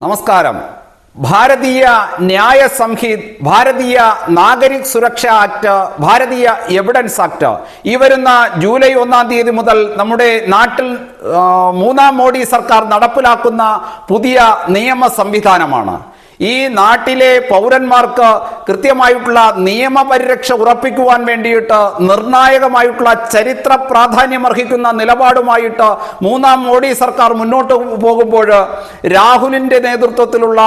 നമസ്കാരം. ഭാരതീയ ന്യായ സംഹിത, ഭാരതീയ നാഗരിക് സുരക്ഷാ ആക്ട്, ഭാരതീയ എവിഡൻസ് ആക്ട് ഈ വരുന്ന ജൂലൈ 1-ാം തീയതി മുതൽ നമ്മുടെ നാട്ടിൽ മൂന്നാം മോഡി സർക്കാർ നടപ്പിലാക്കുന്ന പുതിയ നിയമ സംവിധാനമാണ്. ഈ നാട്ടിലെ പൗരന്മാർക്ക് കൃത്യമായിട്ടുള്ള നിയമപരിരക്ഷ ഉറപ്പിക്കുവാൻ വേണ്ടിയിട്ട് നിർണായകമായിട്ടുള്ള ചരിത്ര പ്രാധാന്യമർഹിക്കുന്ന നിലപാടുമായിട്ട് മൂന്നാം മോഡി സർക്കാർ മുന്നോട്ട് പോകുമ്പോൾ രാഹുലിന്റെ നേതൃത്വത്തിലുള്ള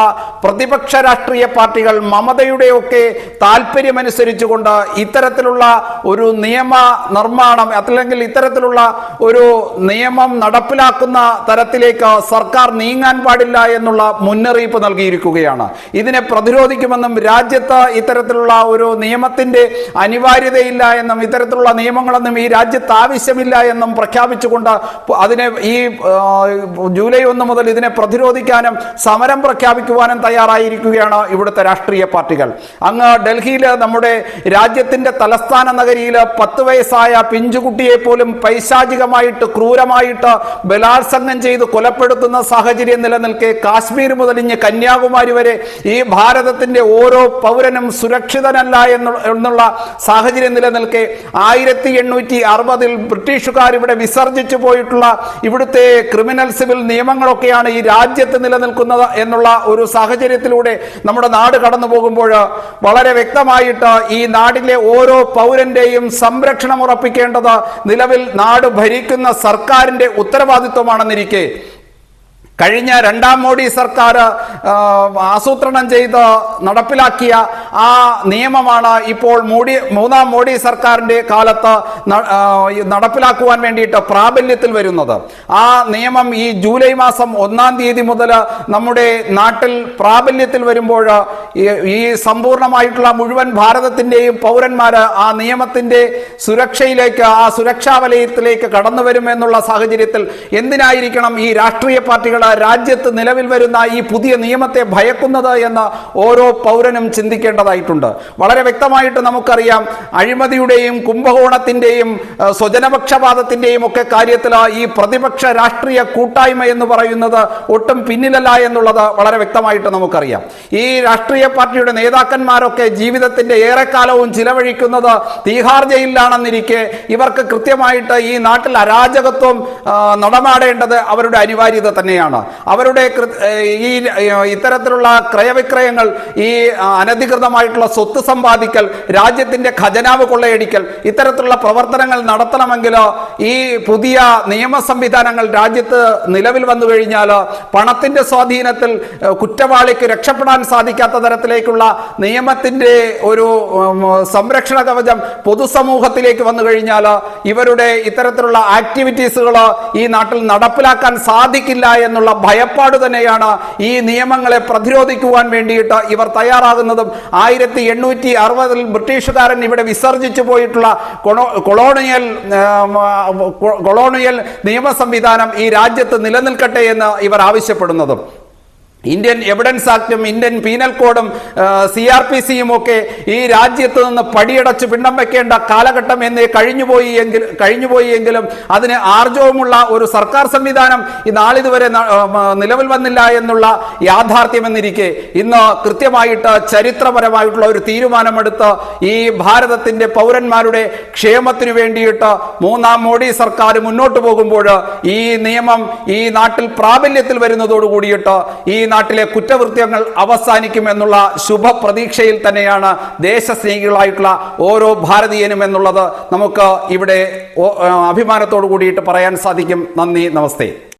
പ്രതിപക്ഷ രാഷ്ട്രീയ പാർട്ടികൾ മമതയുടെയൊക്കെ താല്പര്യമനുസരിച്ചുകൊണ്ട് ഇത്തരത്തിലുള്ള ഒരു നിയമ നിർമ്മാണം അല്ലെങ്കിൽ ഇത്തരത്തിലുള്ള ഒരു നിയമം നടപ്പിലാക്കുന്ന തരത്തിലേക്ക് സർക്കാർ നീങ്ങാൻ പാടില്ല എന്നുള്ള മുന്നറിയിപ്പ് നൽകിയിരിക്കുകയാണ്. ഇതിനെ പ്രതിരോധിക്കുമെന്നും രാജ്യത്ത് ഇത്തരത്തിലുള്ള ഒരു നിയമത്തിന്റെ അനിവാര്യതയില്ല എന്നും ഇത്തരത്തിലുള്ള നിയമങ്ങളൊന്നും ഈ രാജ്യത്ത് ആവശ്യമില്ല എന്നും പ്രഖ്യാപിച്ചുകൊണ്ട് അതിനെ ഈ ജൂലൈ 1 മുതൽ ഇതിനെ പ്രതിരോധിക്കാനും സമരം പ്രഖ്യാപിക്കുവാനും തയ്യാറായിരിക്കുകയാണ് ഇവിടുത്തെ രാഷ്ട്രീയ പാർട്ടികൾ. അങ്ങ് ഡൽഹിയിൽ നമ്മുടെ രാജ്യത്തിന്റെ തലസ്ഥാന നഗരിയിൽ 10 വയസ്സായ പിഞ്ചുകുട്ടിയെ പോലും പൈശാചികമായിട്ട് ക്രൂരമായിട്ട് ബലാത്സംഗം ചെയ്ത് കൊലപ്പെടുത്തുന്ന സാഹചര്യം നിലനിൽക്കെ കാശ്മീർ മുതൽ ഇഞ്ഞ് കന്യാകുമാരി വരെ ഈ ഭാരതത്തിന്റെ ഓരോ പൗരനും സുരക്ഷിതനല്ല എന്നുള്ള സാഹചര്യം നിലനിൽക്കെ 1860 ബ്രിട്ടീഷുകാർ ഇവിടെ വിസർജിച്ചു പോയിട്ടുള്ള ഇവിടുത്തെ ക്രിമിനൽ സിവിൽ നിയമങ്ങളൊക്കെയാണ് ഈ രാജ്യത്ത് നിലനിൽക്കുന്നത് എന്നുള്ള ഒരു സാഹചര്യത്തിലൂടെ നമ്മുടെ നാട് കടന്നു പോകുമ്പോൾ വളരെ വ്യക്തമായിട്ട് ഈ നാടിലെ ഓരോ പൗരന്റെയും സംരക്ഷണം ഉറപ്പിക്കേണ്ടത് നിലവിൽ നാട് ഭരിക്കുന്ന സർക്കാരിന്റെ ഉത്തരവാദിത്വമാണെന്നിരിക്കെ കഴിഞ്ഞ 2-ാം മോഡി സർക്കാർ ആസൂത്രണം ചെയ്ത് നടപ്പിലാക്കിയ ആ നിയമമാണ് ഇപ്പോൾ 3-ാം മോഡി സർക്കാരിന്റെ കാലത്ത് നടപ്പിലാക്കുവാൻ വേണ്ടിയിട്ട് പ്രാബല്യത്തിൽ വരുന്നത്. ആ നിയമം ഈ ജൂലൈ മാസം 1-ാം തീയതി മുതൽ നമ്മുടെ നാട്ടിൽ പ്രാബല്യത്തിൽ വരുമ്പോൾ ഈ സമ്പൂർണമായിട്ടുള്ള മുഴുവൻ ഭാരതത്തിന്റെയും പൗരന്മാര് ആ നിയമത്തിന്റെ സുരക്ഷയിലേക്ക്, ആ സുരക്ഷാ വലയത്തിലേക്ക് കടന്നു വരുമെന്നുള്ള സാഹചര്യത്തിൽ എന്തിനായിരിക്കണം ഈ രാഷ്ട്രീയ പാർട്ടികൾ രാജ്യത്ത് നിലവിൽ വരുന്ന ഈ പുതിയ നിയമത്തെ ഭയക്കുന്നത് എന്ന് ഓരോ പൗരനും ചിന്തിക്കേണ്ടതായിട്ടുണ്ട്. വളരെ വ്യക്തമായിട്ട് നമുക്കറിയാം, അഴിമതിയുടെയും കുംഭകോണത്തിന്റെയും സ്വജനപക്ഷപാതത്തിന്റെയും ഒക്കെ കാര്യത്തിൽ ഈ പ്രതിപക്ഷ രാഷ്ട്രീയ കൂട്ടായ്മ എന്ന് പറയുന്നത് ഒട്ടും പിന്നിലല്ല എന്നുള്ളത് വളരെ വ്യക്തമായിട്ട് നമുക്കറിയാം. ഈ രാഷ്ട്രീയ പാർട്ടിയുടെ നേതാക്കന്മാരൊക്കെ ജീവിതത്തിന്റെ ഏറെക്കാലവും ചിലവഴിക്കുന്നത് തീഹാർ ജയിലിലാണെന്നിരിക്കെ ഇവർക്ക് കൃത്യമായിട്ട് ഈ നാട്ടിൽ അരാജകത്വം നടമാടേണ്ടത് അവരുടെ അനിവാര്യത തന്നെയാണ്. അവരുടെ ഈ ഇത്തരത്തിലുള്ള ക്രയവിക്രയങ്ങൾ, ഈ അനധികൃതമായിട്ടുള്ള സ്വത്ത് സമ്പാദിക്കൽ, രാജ്യത്തിന്റെ ഖജനാവ് കൊള്ളയടിക്കൽ, ഇത്തരത്തിലുള്ള പ്രവർത്തനങ്ങൾ നടത്തണമെങ്കിൽ ഈ പുതിയ നിയമ സംവിധാനങ്ങൾ രാജ്യത്ത് നിലവിൽ വന്നു കഴിഞ്ഞാൽ പണത്തിന്റെ സ്വാധീനത്തിൽ കുറ്റവാളിക്ക് രക്ഷപ്പെടാൻ സാധിക്കാത്ത തരത്തിലേക്കുള്ള നിയമത്തിന്റെ ഒരു സംരക്ഷണ കവചം പൊതുസമൂഹത്തിലേക്ക് വന്നു കഴിഞ്ഞാൽ ഇവരുടെ ഇത്തരത്തിലുള്ള ആക്ടിവിറ്റീസുകൾ ഈ നാട്ടിൽ നടപ്പിലാക്കാൻ സാധിക്കില്ല എന്നുള്ള ഭയപ്പാട് തന്നെയാണ് ഈ നിയമങ്ങളെ പ്രതിരോധിക്കുവാൻ വേണ്ടിയിട്ട് ഇവർ തയ്യാറാകുന്നതും. 1860 ബ്രിട്ടീഷുകാരൻ ഇവിടെ വിസർജിച്ചു പോയിട്ടുള്ള കൊളോണിയൽ നിയമ സംവിധാനം ഈ രാജ്യത്ത് നിലനിൽക്കട്ടെ എന്ന് ഇവർ ആവശ്യപ്പെടുന്നതും. ഇന്ത്യൻ എവിഡൻസ് ആക്ടും ഇന്ത്യൻ പീനൽ കോഡും CRPCയും ഒക്കെ ഈ രാജ്യത്ത് നിന്ന് പടിയടച്ച് പിണ്ഡം വെക്കേണ്ട കാലഘട്ടം എന്നേ കഴിഞ്ഞുപോയി എങ്കിലും അതിന് ആർജവമുള്ള ഒരു സർക്കാർ സംവിധാനം ഈ നാളിതുവരെ നിലവിൽ വന്നില്ല എന്നുള്ള യാഥാർത്ഥ്യമെന്നിരിക്കെ ഇന്ന് കൃത്യമായിട്ട് ചരിത്രപരമായിട്ടുള്ള ഒരു തീരുമാനമെടുത്ത് ഈ ഭാരതത്തിന്റെ പൗരന്മാരുടെ ക്ഷേമത്തിനു വേണ്ടിയിട്ട് 3-ാം മോഡി സർക്കാർ മുന്നോട്ട് പോകുമ്പോൾ ഈ നിയമം ഈ നാട്ടിൽ പ്രാബല്യത്തിൽ വരുന്നതോടു കൂടിയിട്ട് ഈ നാട്ടിലെ കുറ്റകൃത്യങ്ങൾ അവസാനിക്കുമെന്നുള്ള ശുഭപ്രതീക്ഷയിൽ തന്നെയാണ് ദേശസ്നേഹികളായിട്ടുള്ള ഓരോ ഭാരതീയനും എന്നുള്ളത് നമുക്ക് ഇവിടെ അഭിമാനത്തോടു കൂടിയിട്ട് പറയാൻ സാധിക്കും. നന്ദി, നമസ്തേ.